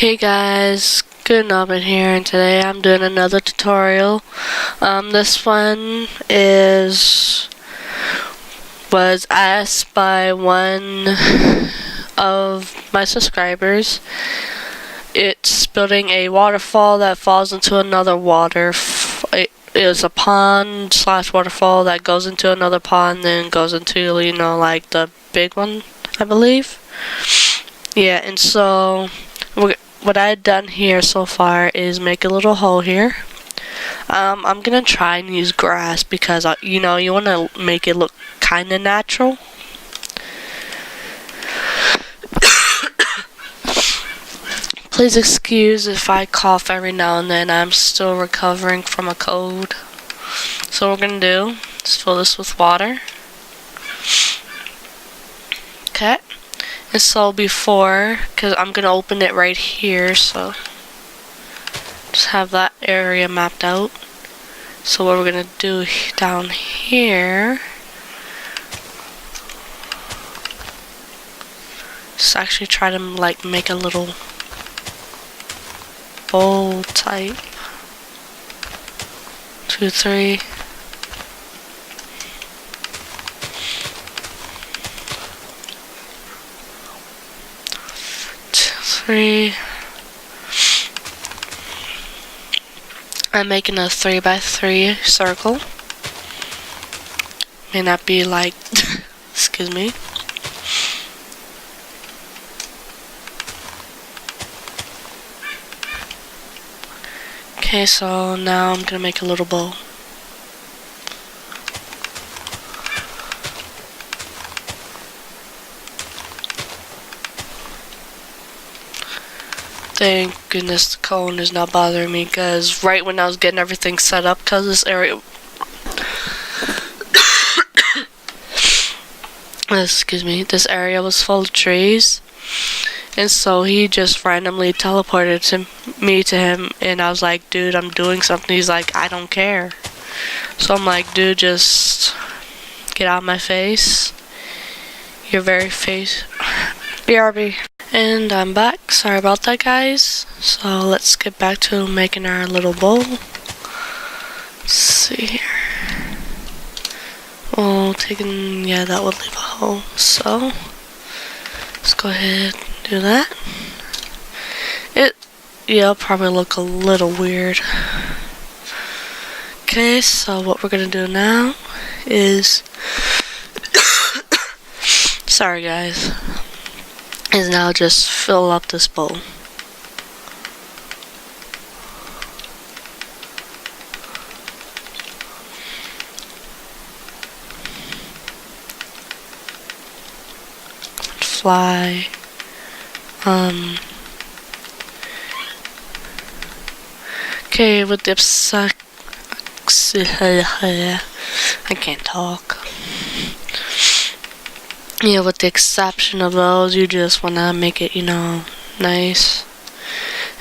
Hey guys, good Nobbin here, and today I'm doing another tutorial. This one was asked by one of my subscribers. It's building a waterfall that falls into another water. It is a pond slash waterfall that goes into another pond, then goes into, like the big one, I believe. Yeah, and so what I've done here so far is make a little hole here. I'm gonna try and use grass because you want to make it look kind of natural. Please excuse if I cough every now and then. I'm still recovering from a cold. So what we're gonna do is fill this with water. Okay. And so because I'm gonna open it right here, so just have that area mapped out. So what we're gonna do down here is actually try to make a little bowl type. 2, 3. I'm making a 3x3 circle. May not be like, excuse me. Okay, so now I'm gonna make a little bowl. Thank goodness the cone is not bothering me, because right when I was getting everything set up, because this area this area was full of trees, and so he just randomly teleported me to him, and I was like, dude, I'm doing something. He's like, I don't care. So I'm like, dude, just get out of my face. Your very face. BRB. And I'm back. Sorry about that, guys. So let's get back to making our little bowl. Let's see here. Well, that would leave a hole. So let's go ahead and do that. It'll probably look a little weird. Okay, so what we're gonna do now is sorry guys. Is now just fill up this bowl. Fly. Okay, with the I can't talk. Yeah, with the exception of those, you just want to make it, nice.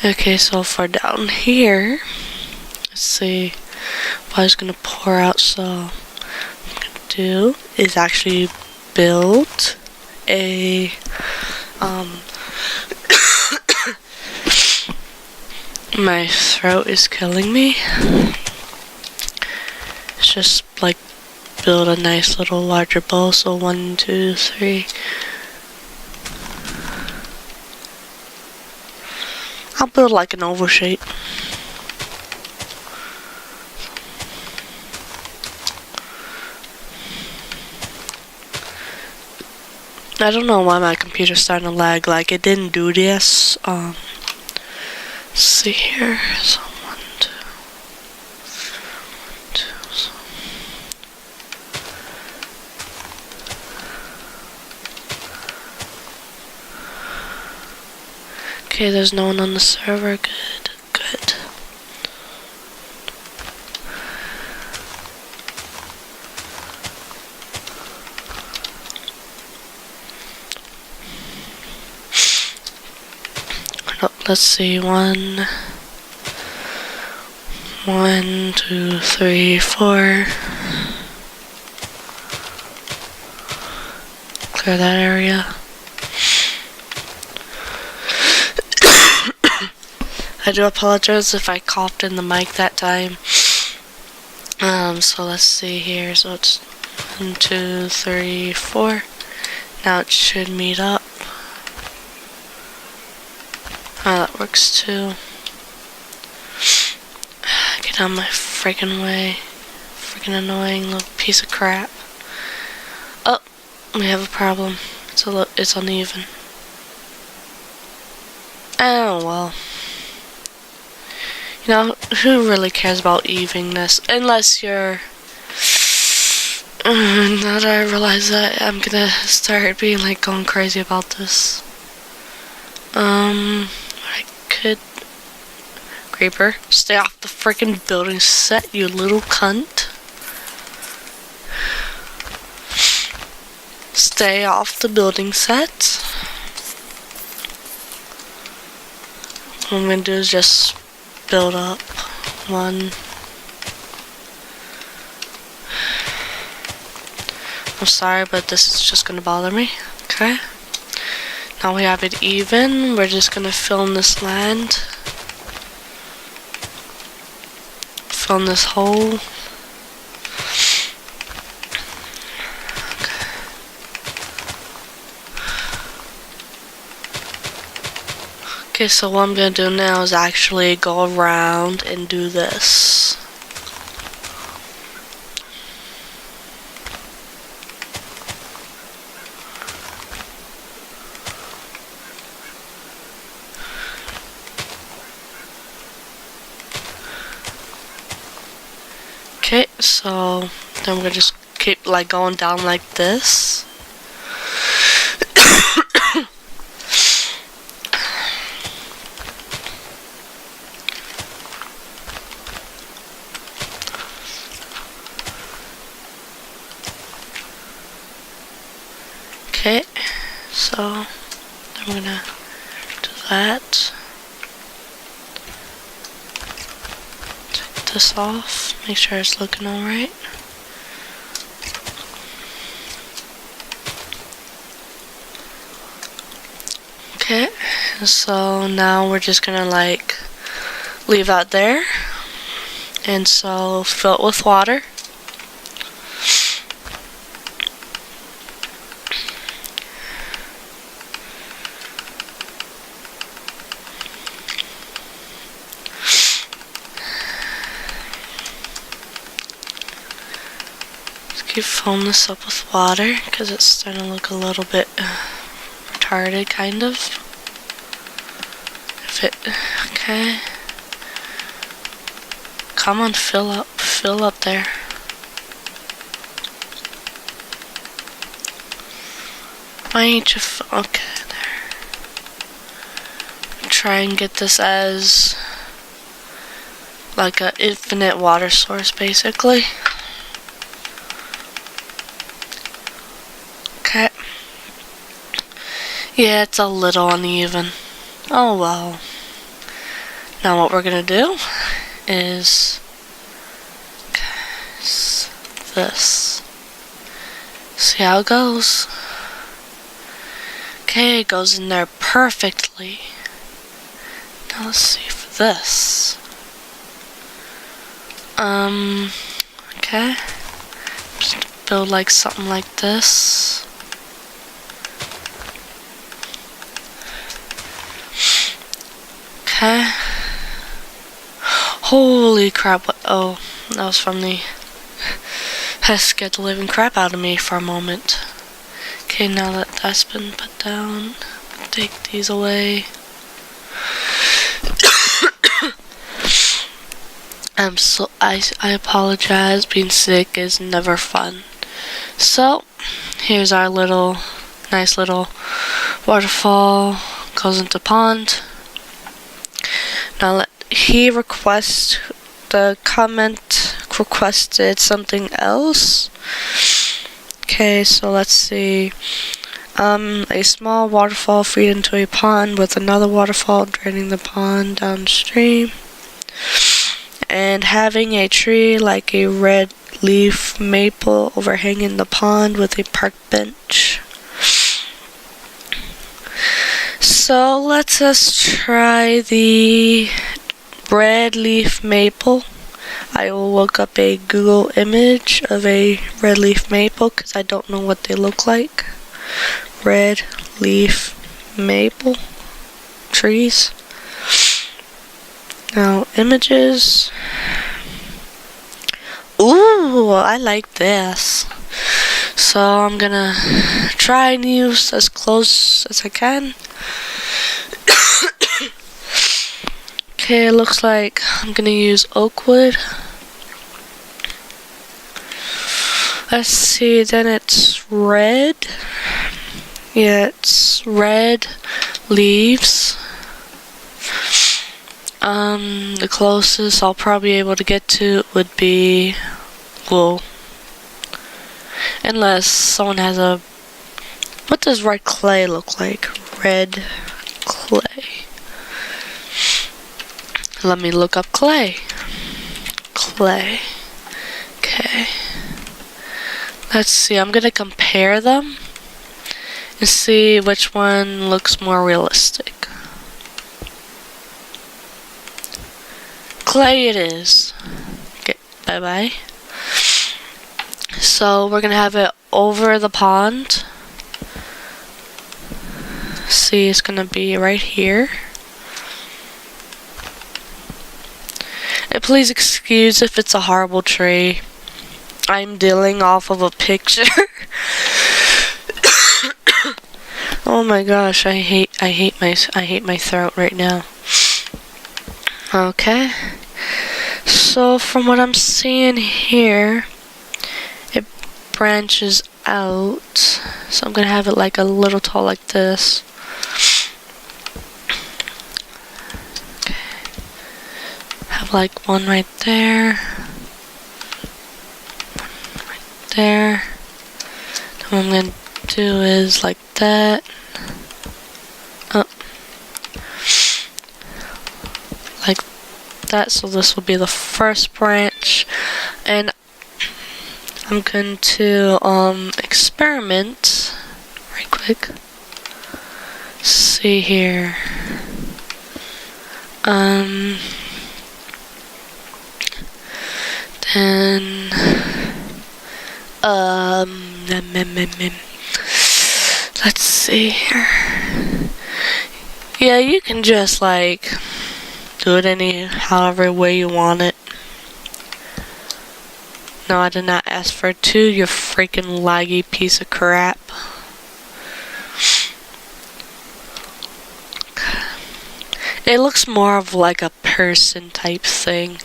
Okay, so for down here, let's see, water's gonna pour out, so what I'm gonna do is actually build a, my throat is killing me. It's just like, build a nice little larger bowl. So 1, 2, 3. I'll build like an oval shape. I don't know why my computer's starting to lag. Like, it didn't do this. Let's see here. So 1, 2. Okay, there's no one on the server. Good. Let's see, 1, 2, 3, 4. Clear that area. I do apologize if I coughed in the mic that time. So let's see here. So it's 1, 2, 3, 4. Now it should meet up. Oh, that works too. Get out of my freaking way. Freaking annoying little piece of crap. Oh, we have a problem. It's uneven. Oh well. You know, who really cares about evenness? Unless you're... now that I realize that, I'm gonna start being like going crazy about this. I could... Creeper, stay off the freaking building set, you little cunt. Stay off the building set. What I'm gonna do is just build up 1. I'm sorry, but this is just gonna bother me. Okay. Now we have it even. We're just gonna fill in this land. Fill in this hole. Okay, so what I'm gonna do now is actually go around and do this. Okay, so then we're gonna just keep like going down like this. Okay, so I'm gonna do that. Take this off, make sure it's looking alright. Okay, so now we're just gonna like leave that there, and so fill it with water. Keep filling this up with water because it's starting to look a little bit retarded, kind of. Okay. Come on, fill up there. Why ain't you okay, there. Try and get this as like an infinite water source, basically. Okay. Yeah, it's a little uneven. Oh well. Now what we're gonna do is this. See how it goes. Okay, it goes in there perfectly. Now let's see for this. Okay. Just build like something like this. Okay. Holy crap, what? Oh, that was from the... That scared the living crap out of me for a moment. Okay, now that that's been put down, take these away. I apologize, being sick is never fun. So, here's our nice little waterfall, goes into pond. Now the comment requested something else. Okay, so let's see. A small waterfall feed into a pond with another waterfall draining the pond downstream. And having a tree like a red leaf maple overhanging the pond with a park bench. So let's just try the red leaf maple. I will look up a Google image of a red leaf maple because I don't know what they look like. Red leaf maple trees. Now, images. Ooh, I like this. So I'm gonna try and use as close as I can. Okay, it looks like I'm gonna use oak wood. Let's see, then it's red. Yeah, it's red leaves. The closest I'll probably be able to get to would be wool. Unless someone has a... What does red clay look like? Red clay. Let me look up clay. Clay. Okay. Let's see, I'm gonna compare them and see which one looks more realistic. Clay it is. Okay, bye-bye. So we're gonna have it over the pond. See, it's gonna be right here. And please excuse if it's a horrible tree. I'm dealing off of a picture. Oh my gosh, I hate my throat right now. Okay. So from what I'm seeing here, it branches out. So I'm gonna have it like a little tall like this. Okay. Have like one right there. One right there. Then what I'm gonna do is like that. Oh. Like that, so this will be the first branch, and I'm going to experiment right quick. See here. Then let's see here. Yeah, you can just like do it however way you want it. No, I did not ask for 2, you freaking laggy piece of crap. It looks more of like a person type thing.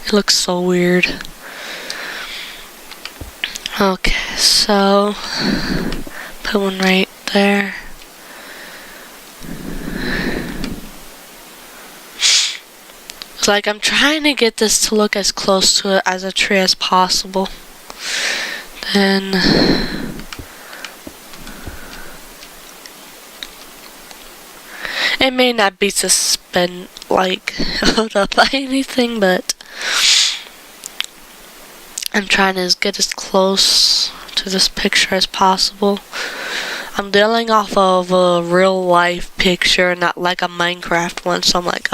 It looks so weird. Okay, so put one right there. Like, I'm trying to get this to look as close to it as a tree as possible. Then it may not be held up by anything, but I'm trying to get as close to this picture as possible. I'm dealing off of a real life picture, not like a Minecraft one, so I'm like,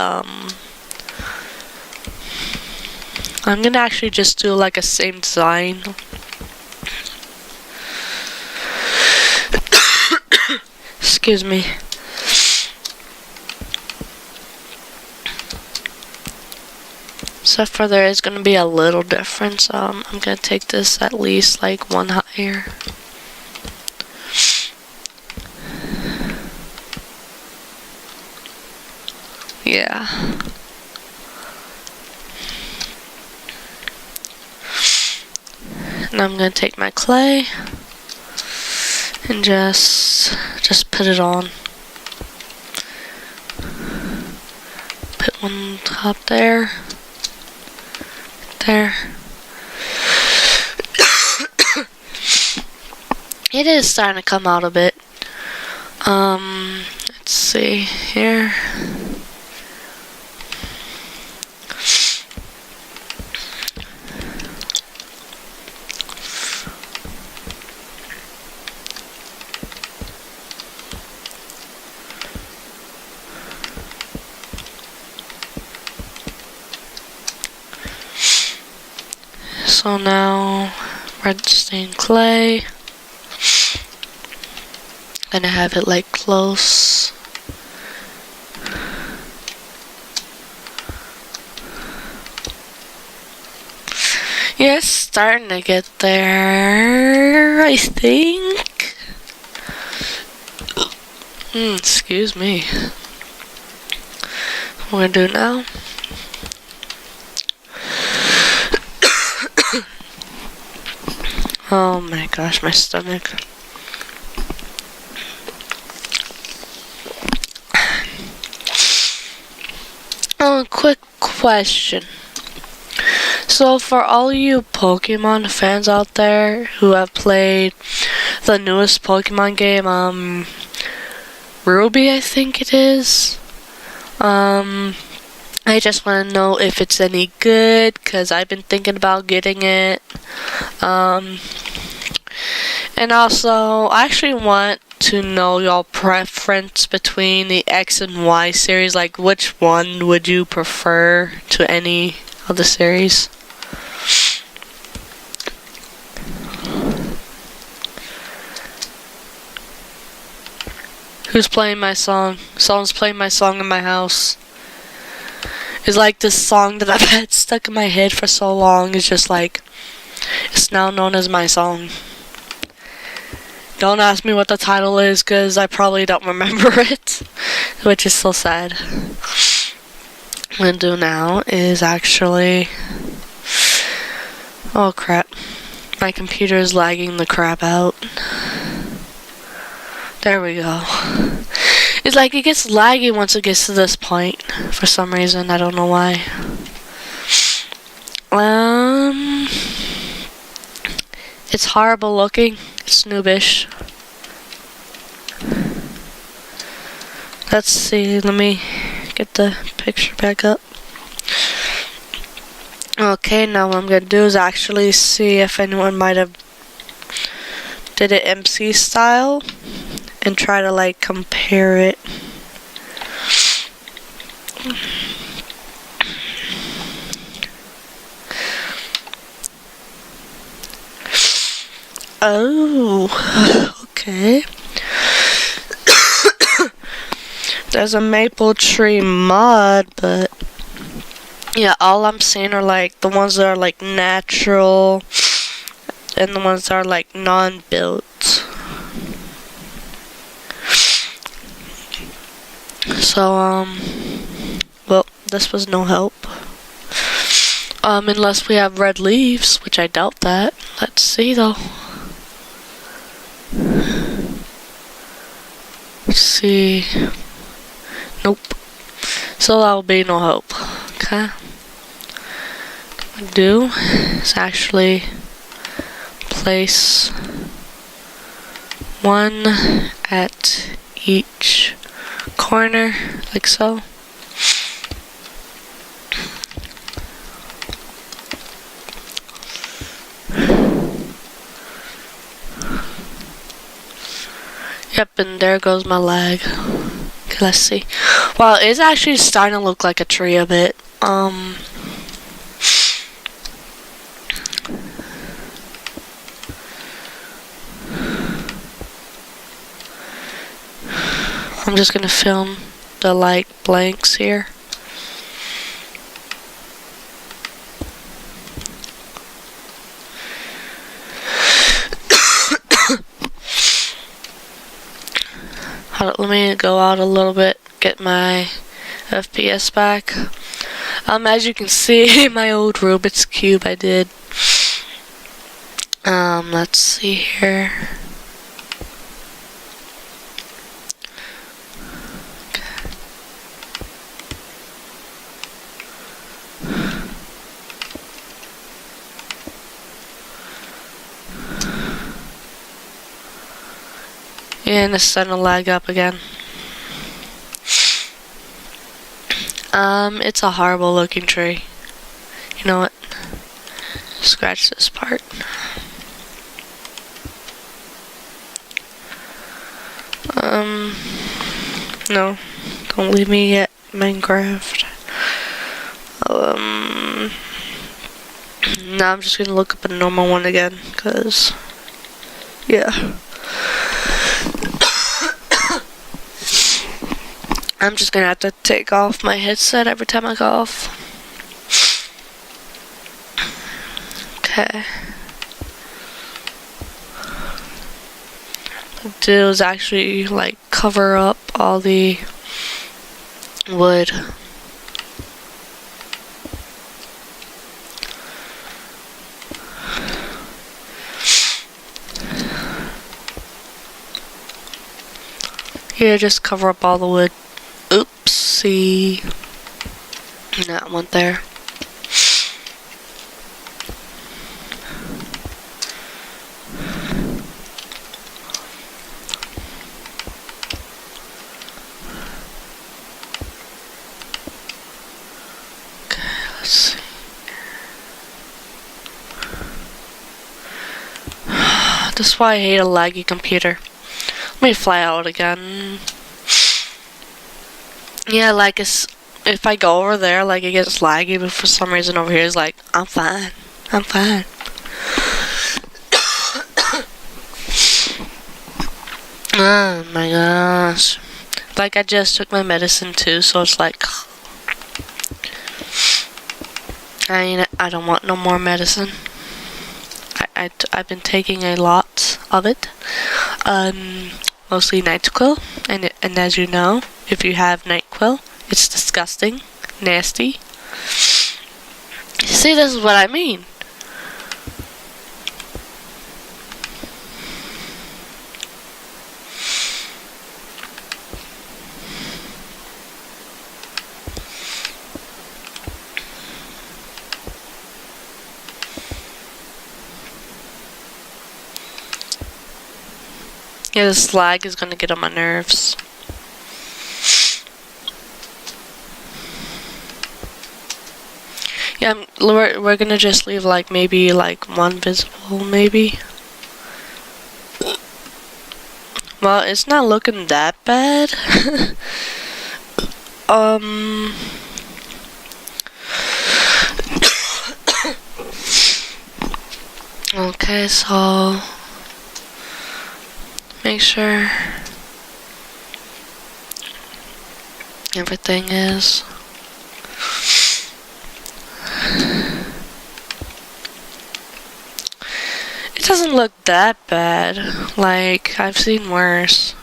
I'm gonna actually just do like a same design. Excuse me. Except for there is gonna be a little difference. I'm gonna take this at least like 1 higher. Yeah. And I'm gonna take my clay and just put it on. Put one top there. There. It is starting to come out a bit. Let's see here. So now, red stained clay. Gonna have it like close. Yeah, it's starting to get there, I think. Excuse me. What I'm gonna do now? Oh my gosh, my stomach. Oh, quick question. So for all you Pokemon fans out there who have played the newest Pokemon game, Ruby, I think it is. I just want to know if it's any good, because I've been thinking about getting it. And also, I actually want to know your preference between the X and Y series. Like, which one would you prefer to any of the series? Who's playing my song? Someone's playing my song in my house. It's like this song that I've had stuck in my head for so long. It's just like, it's now known as my song. Don't ask me what the title is, because I probably don't remember it, which is so sad. What I'm gonna do now is actually, oh crap, my computer is lagging the crap out. There we go. It's like it gets laggy once it gets to this point, for some reason, I don't know why. It's horrible looking. It's noobish. Let's see, let me get the picture back up. Okay, now what I'm gonna do is actually see if anyone might have did it MC style and try to like compare it. Oh, okay. There's a maple tree mod, but yeah, all I'm seeing are like the ones that are like natural and the ones that are like non-built. So, well, this was no help. Unless we have red leaves, which I doubt that. Let's see though. Let's see. Nope. So that will be no help. Okay. What I do is actually place one at each corner, like so. Yep, and there goes my lag. Okay, let's see. Well, it's actually starting to look like a tree a bit. I'm just gonna film the like blanks here. Let me go out a little bit, get my FPS back. As you can see, my old Rubik's Cube I did. Let's see here. And it's starting to lag up again. It's a horrible looking tree. You know what? Scratch this part. No. Don't leave me yet, Minecraft. Now I'm just gonna look up a normal one again, cause yeah. I'm just gonna have to take off my headset every time I golf. Okay. What I do is actually like cover up all the wood. Here, just cover up all the wood. Oopsie. That one there. Okay, let's see. This is why I hate a laggy computer. Let me fly out again. Yeah, like if I go over there, like it gets laggy, but for some reason over here it's like, I'm fine. I'm fine. Oh my gosh. Like I just took my medicine too, so it's like I don't want no more medicine. I've been taking a lot of it. Mostly NyQuil, and as you know, if you have NyQuil, it's disgusting, nasty. See, this is what I mean. Yeah, this slag is gonna get on my nerves. Yeah, we're gonna just leave like maybe like one visible, maybe. Well, it's not looking that bad. Okay, so make sure everything is. It doesn't look that bad. Like, I've seen worse.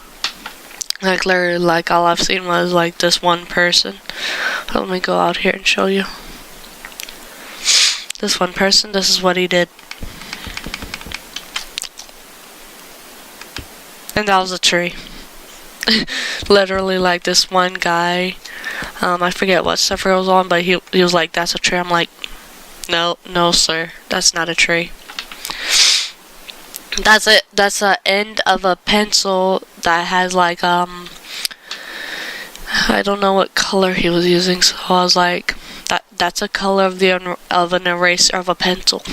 Like, literally, like, all I've seen was, like, this one person. Let me go out here and show you. This one person, this is what he did. And that was a tree. Literally, like, this one guy, I forget what server it was on, but he was like, that's a tree. I'm like, no, sir, that's not a tree. That's it. That's the end of a pencil that has like I don't know what color he was using, so I was like, that's a color of an eraser of a pencil.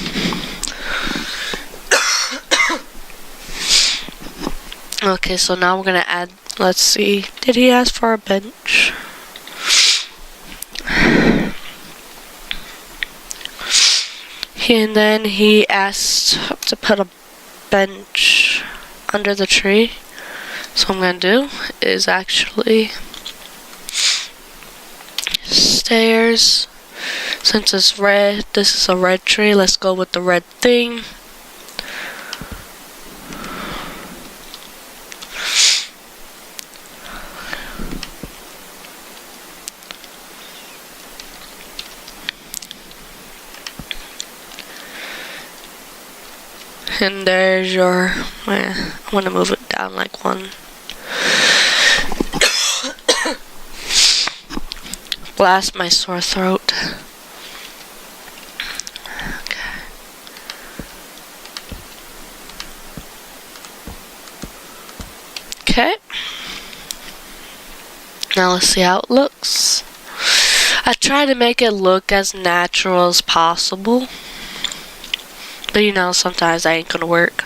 Okay, so now we're gonna add. Let's see. Did he ask for a bench? And then he asked to put a bench under the tree. So what I'm gonna do is actually stairs. Since it's red, this is a red tree. Let's go with the red theme. And there's your, I want to move it down like one. Blast my sore throat. Okay. Now let's see how it looks. I try to make it look as natural as possible. But you know, sometimes that ain't gonna work.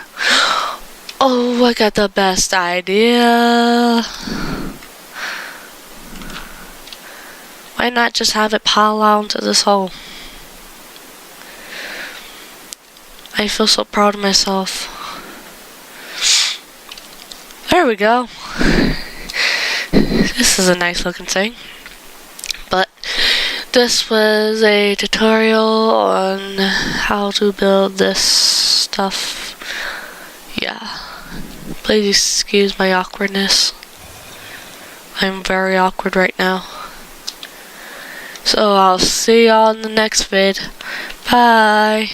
Oh, I got the best idea. Why not just have it pile out into this hole? I feel so proud of myself. There we go. This is a nice looking thing. But this was a tutorial on how to build this stuff. Yeah. Please excuse my awkwardness. I'm very awkward right now. So I'll see y'all in the next vid. Bye.